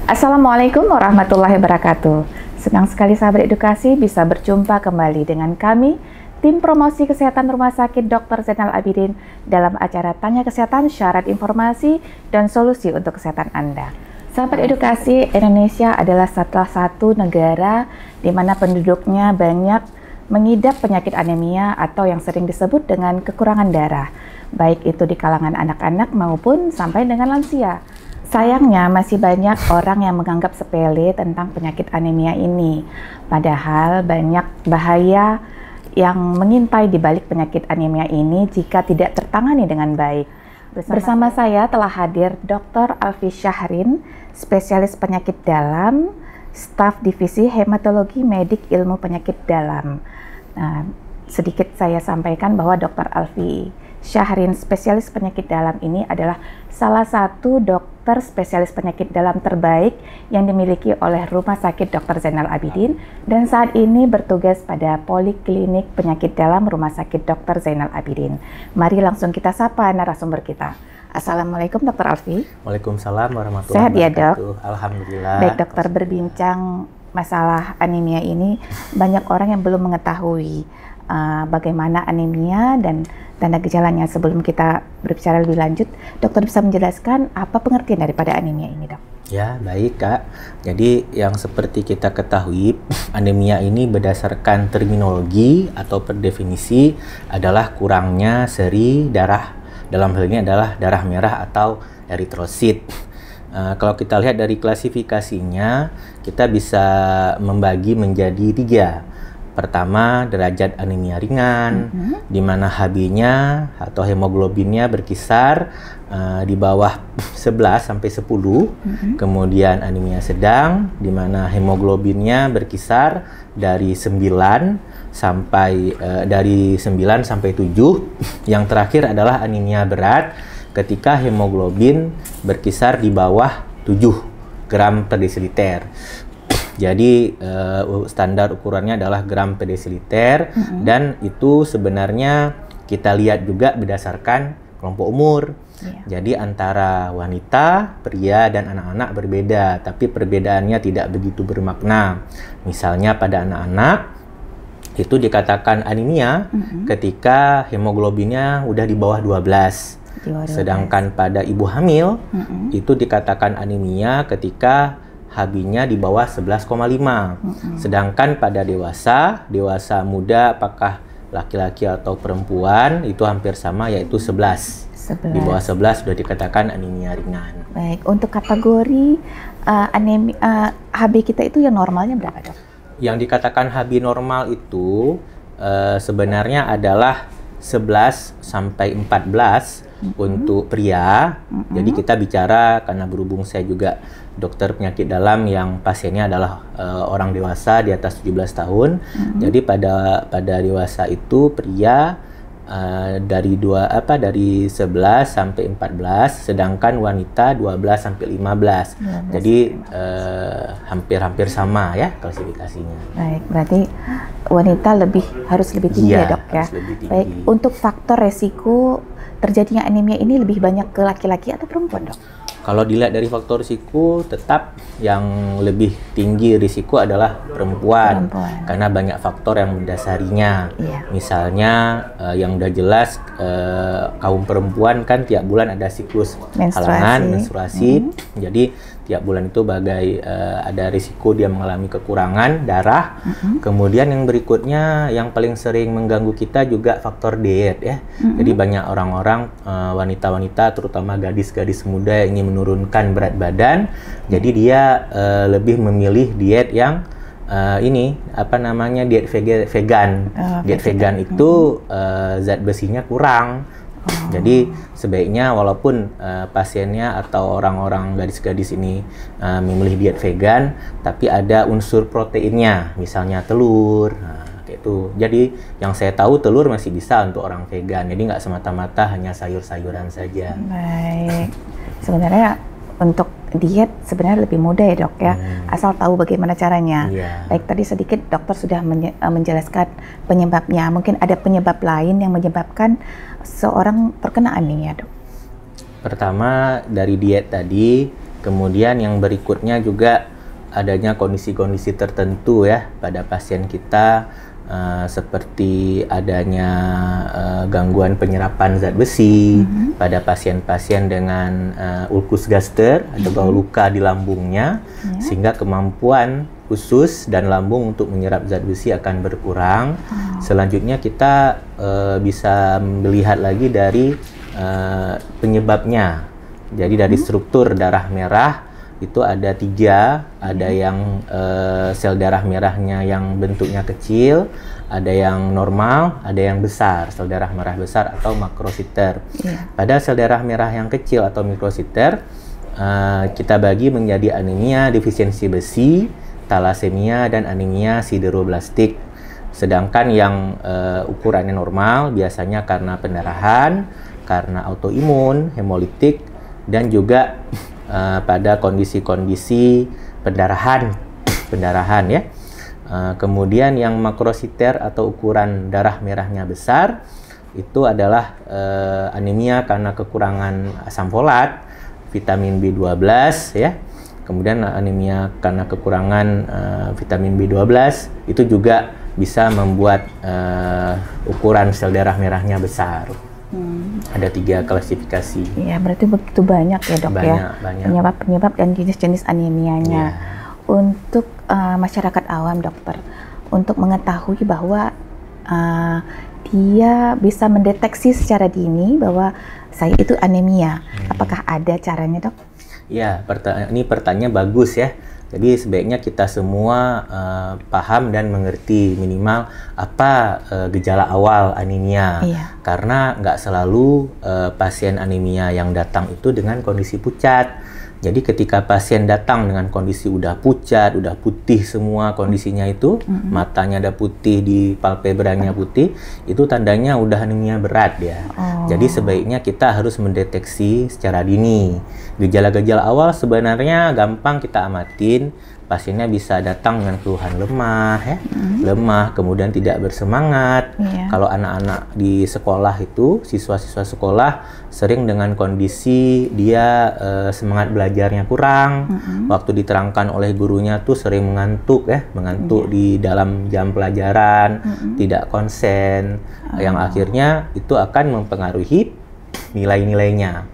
Assalamualaikum warahmatullahi wabarakatuh. Senang sekali sahabat edukasi bisa berjumpa kembali dengan kami, tim promosi kesehatan Rumah Sakit Dr. Zainal Abidin dalam acara Tanya Kesehatan, Syarat Informasi dan Solusi untuk Kesehatan Anda. Sahabat edukasi, Indonesia adalah salah satu negara di mana penduduknya banyak mengidap penyakit anemia atau yang sering disebut dengan kekurangan darah, baik itu di kalangan anak-anak maupun sampai dengan lansia. Sayangnya masih banyak orang yang menganggap sepele tentang penyakit anemia ini, padahal banyak bahaya yang mengintai di balik penyakit anemia ini jika tidak tertangani dengan baik. Bersama saya telah hadir Dr. Alfi Syahrin, spesialis penyakit dalam, staf divisi hematologi medik ilmu penyakit dalam. Nah, sedikit saya sampaikan bahwa Dr. Alfi Syahrin, spesialis penyakit dalam ini adalah salah satu dokter spesialis penyakit dalam terbaik yang dimiliki oleh Rumah Sakit Dr. Zainal Abidin dan saat ini bertugas pada Poliklinik Penyakit Dalam Rumah Sakit Dr. Zainal Abidin. Mari langsung kita sapa narasumber kita. Assalamualaikum Dr. Alfi. Waalaikumsalam warahmatullahi Sehat ya, wabarakatuh. Dok? Alhamdulillah. Baik dokter, berbincang masalah anemia ini banyak orang yang belum mengetahui bagaimana anemia dan tanda gejalanya. Sebelum kita berbicara lebih lanjut, dokter bisa menjelaskan apa pengertian daripada anemia ini, dok? Ya, baik Kak. Jadi yang seperti kita ketahui, anemia ini berdasarkan terminologi atau per definisi adalah kurangnya seri darah. Dalam hal ini adalah darah merah atau eritrosit. Kalau kita lihat dari klasifikasinya, kita bisa membagi menjadi 3. Pertama, derajat anemia ringan, di mana Hb-nya atau hemoglobinnya berkisar di bawah 11 sampai 10. Kemudian anemia sedang, di mana hemoglobinnya berkisar dari 9 sampai 7. Yang terakhir adalah anemia berat ketika hemoglobin berkisar di bawah 7 gram per desiliter. Jadi standar ukurannya adalah gram per desiliter dan itu sebenarnya kita lihat juga berdasarkan kelompok umur. Jadi antara wanita, pria, dan anak-anak berbeda, tapi perbedaannya tidak begitu bermakna. Misalnya pada anak-anak itu dikatakan anemia ketika hemoglobinnya udah di bawah 12. Sedangkan pada ibu hamil itu dikatakan anemia ketika Hb-nya di bawah 11,5. Sedangkan pada dewasa muda, apakah laki-laki atau perempuan, itu hampir sama, yaitu 11. Di bawah 11 sudah dikatakan anemia ringan. Baik, untuk kategori anemia Hb kita itu yang normalnya berapa, dok? Yang dikatakan Hb normal itu sebenarnya adalah 11 sampai 14 untuk pria. Jadi kita bicara, karena berhubung saya juga dokter penyakit dalam yang pasiennya adalah orang dewasa di atas 17 tahun. Jadi pada dewasa itu pria dari 11 sampai 14, sedangkan wanita 12 sampai 15. Jadi hampir-hampir sama ya klasifikasinya. Baik, berarti wanita harus lebih tinggi ya, dok ya. Baik, untuk faktor resiko terjadinya anemia ini lebih banyak ke laki-laki atau perempuan, dok? Kalau dilihat dari faktor risiko, tetap yang lebih tinggi risiko adalah perempuan. Karena banyak faktor yang mendasarinya. Misalnya yang udah jelas kaum perempuan kan tiap bulan ada siklus halangan, menstruasi. Jadi tiap bulan itu ada risiko dia mengalami kekurangan darah. Kemudian yang berikutnya yang paling sering mengganggu kita juga faktor diet ya. Jadi banyak orang-orang wanita-wanita, terutama gadis-gadis muda yang ingin menurunkan berat badan, jadi dia lebih memilih diet yang diet vegan. Diet vegan itu zat besinya kurang. Jadi sebaiknya walaupun pasiennya atau orang-orang gadis-gadis ini memilih diet vegan, tapi ada unsur proteinnya, misalnya telur. Kayak itu. Jadi yang saya tahu telur masih bisa untuk orang vegan. Jadi nggak semata-mata hanya sayur-sayuran saja. Baik. Sebenarnya untuk diet sebenarnya lebih mudah ya, dok ya, asal tahu bagaimana caranya. Baik, tadi sedikit dokter sudah menjelaskan penyebabnya. Mungkin ada penyebab lain yang menyebabkan seorang terkena anemia, dok? Pertama dari diet tadi, Kemudian yang berikutnya juga adanya kondisi-kondisi tertentu ya pada pasien kita, seperti adanya gangguan penyerapan zat besi pada pasien-pasien dengan ulkus gaster atau luka di lambungnya, sehingga kemampuan usus dan lambung untuk menyerap zat besi akan berkurang. Selanjutnya kita bisa melihat lagi dari penyebabnya. Jadi dari struktur darah merah itu ada 3, ada yang sel darah merahnya yang bentuknya kecil, ada yang normal, ada yang besar, sel darah merah besar atau makrositer. Pada sel darah merah yang kecil atau mikrositer, kita bagi menjadi anemia defisiensi besi, talasemia, dan anemia sideroblastik. Sedangkan yang ukurannya normal biasanya karena pendarahan, karena autoimun, hemolitik, dan juga pada kondisi-kondisi pendarahan ya. Kemudian yang makrositer atau ukuran darah merahnya besar itu adalah anemia karena kekurangan asam folat, vitamin B12 ya. Kemudian anemia karena kekurangan vitamin B12 itu juga bisa membuat ukuran sel darah merahnya besar. Ada 3 klasifikasi. Ya, berarti begitu banyak ya dok, banyak. Penyebab dan jenis-jenis anemianya. Untuk masyarakat awam dokter, untuk mengetahui bahwa dia bisa mendeteksi secara dini bahwa saya itu anemia, apakah ada caranya dok? Ya, ini pertanyaan bagus ya. Jadi sebaiknya kita semua paham dan mengerti minimal apa gejala awal anemia. Karena nggak selalu pasien anemia yang datang itu dengan kondisi pucat. Jadi ketika pasien datang dengan kondisi udah pucat, udah putih semua kondisinya itu, matanya ada putih, di palpebranya putih, itu tandanya udah anemia berat ya. Jadi sebaiknya kita harus mendeteksi secara dini. Gejala-gejala awal sebenarnya gampang kita amatin. Pasiennya bisa datang dengan keluhan lemah ya, lemah, kemudian tidak bersemangat. Kalau anak-anak di sekolah itu, siswa-siswa sekolah sering dengan kondisi dia semangat belajarnya kurang, waktu diterangkan oleh gurunya tuh sering mengantuk ya, mengantuk di dalam jam pelajaran, tidak konsen, yang akhirnya itu akan mempengaruhi nilai-nilainya.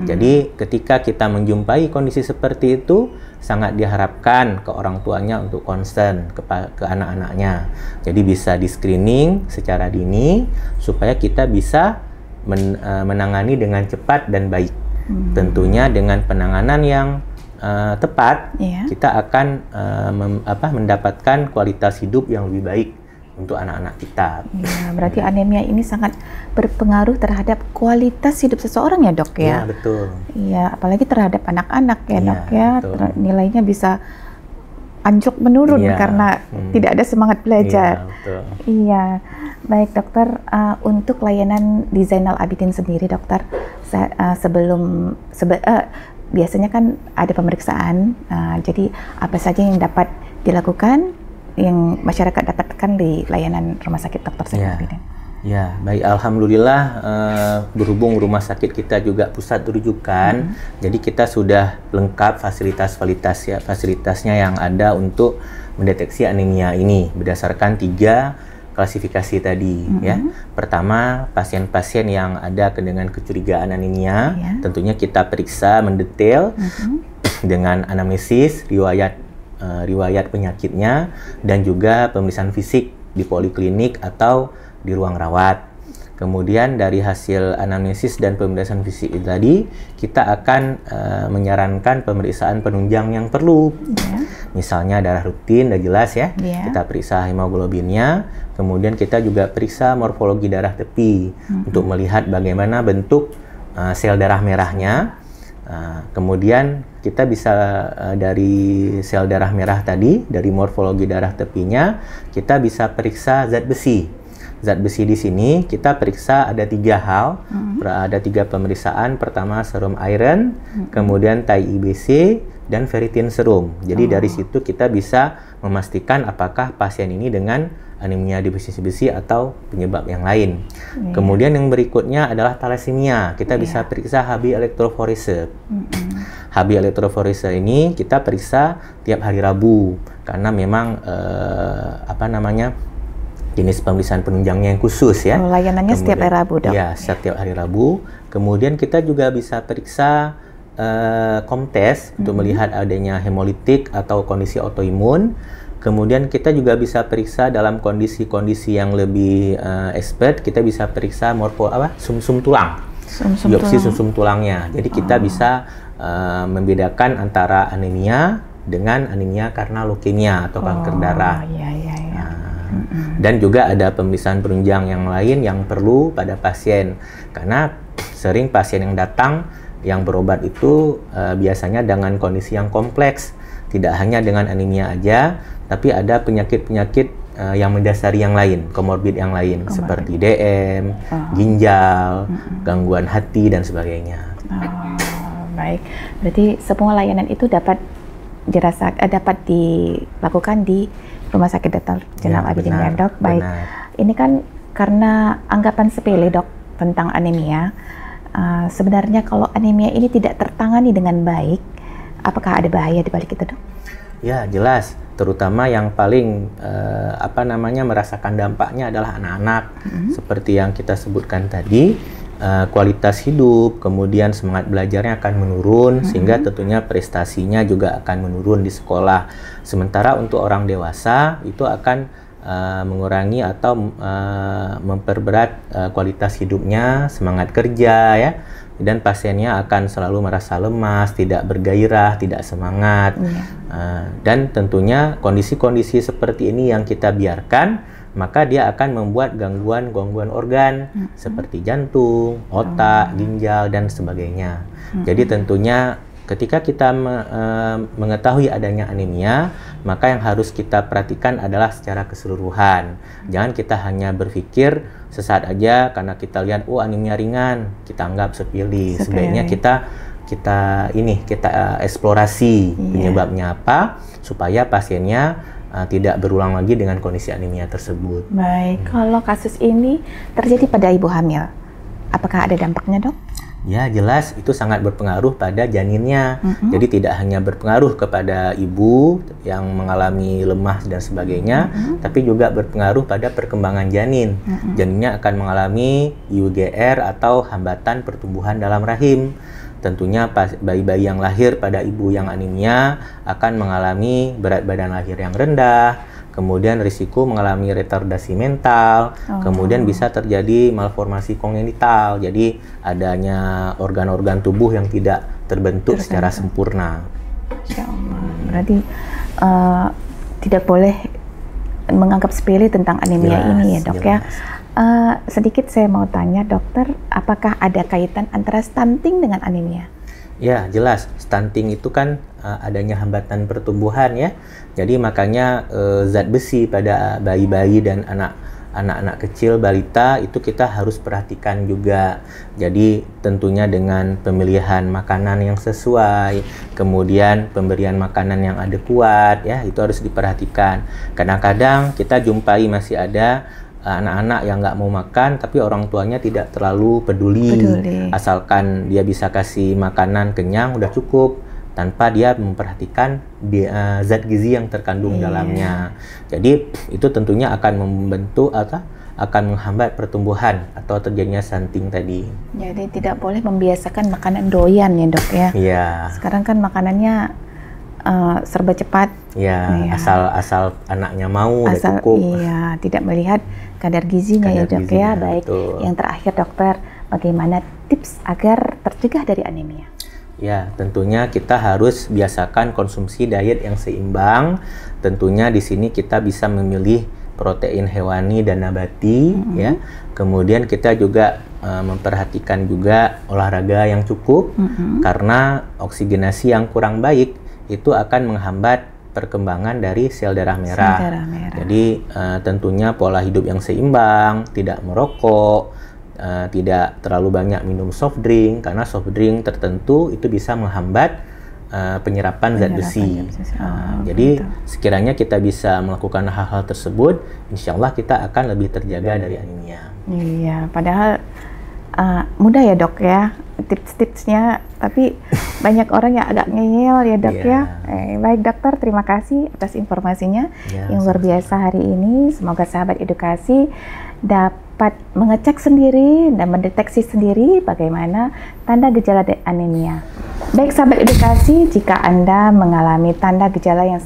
Jadi ketika kita menjumpai kondisi seperti itu, sangat diharapkan ke orang tuanya untuk concern ke anak-anaknya. Jadi bisa di screening secara dini supaya kita bisa menangani dengan cepat dan baik. Tentunya dengan penanganan yang tepat, kita akan mendapatkan kualitas hidup yang lebih baik untuk anak-anak kita. Ya, berarti anemia ini sangat berpengaruh terhadap kualitas hidup seseorang ya dok ya? Iya, betul. Iya, apalagi terhadap anak-anak ya dok ya, nilainya bisa anjlok menurun karena tidak ada semangat belajar. Iya, betul. Iya, baik dokter, untuk layanan di Zainal Abidin sendiri dokter, biasanya kan ada pemeriksaan, jadi apa saja yang dapat dilakukan yang masyarakat dapatkan di layanan rumah sakit Dr. Zainal Abidin? Ya, baik, alhamdulillah berhubung rumah sakit kita juga pusat rujukan, jadi kita sudah lengkap fasilitasnya yang ada untuk mendeteksi anemia ini berdasarkan 3 klasifikasi tadi ya. Pertama, pasien-pasien yang ada dengan kecurigaan anemia, tentunya kita periksa mendetail dengan anamnesis, riwayat penyakitnya, dan juga pemeriksaan fisik di poliklinik atau di ruang rawat. Kemudian dari hasil anamnesis dan pemeriksaan fisik itu tadi, kita akan menyarankan pemeriksaan penunjang yang perlu. Misalnya darah rutin, udah jelas ya. Kita periksa hemoglobinnya, kemudian kita juga periksa morfologi darah tepi untuk melihat bagaimana bentuk sel darah merahnya. Kemudian kita bisa dari sel darah merah tadi, dari morfologi darah tepinya, kita bisa periksa zat besi. zat besi di sini kita periksa ada 3 hal, ada 3 pemeriksaan. Pertama serum iron, kemudian TIIBC dan ferritin serum. Jadi dari situ kita bisa memastikan apakah pasien ini dengan anemia definisi besi atau penyebab yang lain. Kemudian yang berikutnya adalah thalassemia. Kita bisa periksa Hb elektroforese. Hb elektroforese ini kita periksa tiap hari Rabu karena memang jenis pemeriksaan penunjangnya yang khusus ya. Layanannya setiap hari Rabu, Dok? Ya, setiap hari Rabu. Kemudian kita juga bisa periksa komtes untuk melihat adanya hemolitik atau kondisi autoimun. Kemudian kita juga bisa periksa dalam kondisi-kondisi yang lebih expert, kita bisa periksa sum-sum tulang. Biopsi sum-sum tulangnya. Jadi kita bisa membedakan antara anemia dengan anemia karena leukemia atau kanker darah. Dan juga ada pemeriksaan penunjang yang lain yang perlu pada pasien. Karena sering pasien yang datang yang berobat itu biasanya dengan kondisi yang kompleks, tidak hanya dengan anemia aja, tapi ada penyakit-penyakit yang mendasari yang lain, komorbid yang lain, seperti DM, ginjal, gangguan hati dan sebagainya. Baik, berarti semua layanan itu dapat dilakukan di Rumah Sakit Dr. Zainal Abidin ya, Dok. Baik, ini kan karena anggapan sepele, Dok, tentang anemia. Sebenarnya kalau anemia ini tidak tertangani dengan baik, apakah ada bahaya di balik itu, Dok? Ya, jelas. Terutama yang paling merasakan dampaknya adalah anak-anak. Seperti yang kita sebutkan tadi, kualitas hidup, kemudian semangat belajarnya akan menurun, sehingga tentunya prestasinya juga akan menurun di sekolah. Sementara untuk orang dewasa itu akan mengurangi atau memperberat kualitas hidupnya, semangat kerja ya, dan pasiennya akan selalu merasa lemas, tidak bergairah, tidak semangat. Dan tentunya kondisi-kondisi seperti ini yang kita biarkan, maka dia akan membuat gangguan-gangguan organ seperti jantung, otak, ginjal dan sebagainya. Jadi tentunya ketika kita mengetahui adanya anemia, maka yang harus kita perhatikan adalah secara keseluruhan. Jangan kita hanya berpikir sesaat aja karena kita lihat anemia ringan, kita anggap sepele. Sebaiknya kita eksplorasi penyebabnya apa supaya pasiennya tidak berulang lagi dengan kondisi anemia tersebut. Baik, kalau kasus ini terjadi pada ibu hamil, apakah ada dampaknya, Dok? Ya, jelas itu sangat berpengaruh pada janinnya. Jadi tidak hanya berpengaruh kepada ibu yang mengalami lemah dan sebagainya, tapi juga berpengaruh pada perkembangan janin. Janinnya akan mengalami IUGR atau hambatan pertumbuhan dalam rahim. Tentunya bayi-bayi yang lahir pada ibu yang anemia akan mengalami berat badan lahir yang rendah, kemudian risiko mengalami retardasi mental, kemudian bisa terjadi malformasi kongenital, jadi adanya organ-organ tubuh yang tidak terbentuk secara sempurna. Insya Allah. Berarti tidak boleh menganggap sepele tentang anemia ini ya, Dok ya. Sedikit saya mau tanya, dokter, apakah ada kaitan antara stunting dengan anemia? Ya, jelas. Stunting itu kan adanya hambatan pertumbuhan ya. Jadi makanya zat besi pada bayi-bayi dan anak-anak kecil, balita itu kita harus perhatikan juga. Jadi tentunya dengan pemilihan makanan yang sesuai, kemudian pemberian makanan yang adekuat ya, itu harus diperhatikan. Kadang-kadang kita jumpai masih ada anak-anak yang nggak mau makan tapi orang tuanya tidak terlalu peduli. Asalkan dia bisa kasih makanan kenyang udah cukup tanpa dia memperhatikan zat gizi yang terkandung dalamnya. Jadi itu tentunya akan membentuk akan menghambat pertumbuhan atau terjadinya stunting tadi. Jadi tidak boleh membiasakan makanan doyan ya, Dok ya. Iya. Sekarang kan makanannya serba cepat. Ya, asal anaknya mau udah cukup. Iya, tidak melihat kadar gizinya ya, Dok ya. Baik. Betul. Yang terakhir, dokter, bagaimana tips agar tercegah dari anemia? Ya, tentunya kita harus biasakan konsumsi diet yang seimbang. Tentunya di sini kita bisa memilih protein hewani dan nabati ya. Kemudian kita juga memperhatikan juga olahraga yang cukup karena oksigenasi yang kurang baik itu akan menghambat perkembangan dari sel darah merah. Sel darah merah. Jadi tentunya pola hidup yang seimbang, tidak merokok, tidak terlalu banyak minum soft drink, karena soft drink tertentu itu bisa menghambat penyerapan zat besi. Jadi sekiranya kita bisa melakukan hal-hal tersebut, insya Allah kita akan lebih terjaga dari anemia. Iya, padahal mudah ya dok ya tips-tipsnya, tapi banyak orang yang agak ngeyel ya dok ya. Baik dokter, terima kasih atas informasinya yang luar biasa hari ini. Semoga sahabat edukasi dapat mengecek sendiri dan mendeteksi sendiri bagaimana tanda gejala anemia. Baik sahabat edukasi, jika Anda mengalami tanda gejala yang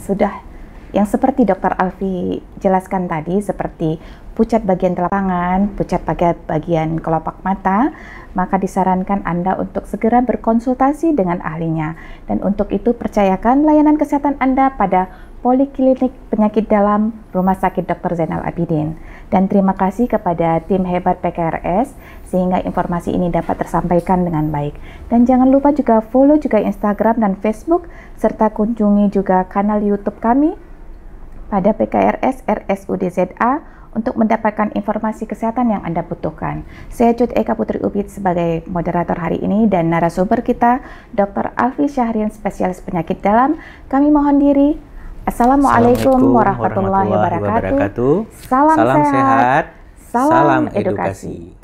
seperti Dr. Alfi jelaskan tadi, seperti pucat bagian telapak tangan, pucat bagian kelopak mata, maka disarankan Anda untuk segera berkonsultasi dengan ahlinya. Dan untuk itu percayakan layanan kesehatan Anda pada Poliklinik Penyakit Dalam Rumah Sakit Dr. Zainal Abidin. Dan terima kasih kepada tim hebat PKRS sehingga informasi ini dapat tersampaikan dengan baik. Dan jangan lupa juga follow juga Instagram dan Facebook, serta kunjungi juga kanal YouTube kami pada PKRS RSUD ZA untuk mendapatkan informasi kesehatan yang Anda butuhkan. Saya Cut Eka Putri Ubid sebagai moderator hari ini, dan narasumber kita Dr. Alfi Syahrin, spesialis penyakit dalam. Kami mohon diri. Assalamualaikum warahmatullahi wabarakatuh. Salam sehat, salam edukasi.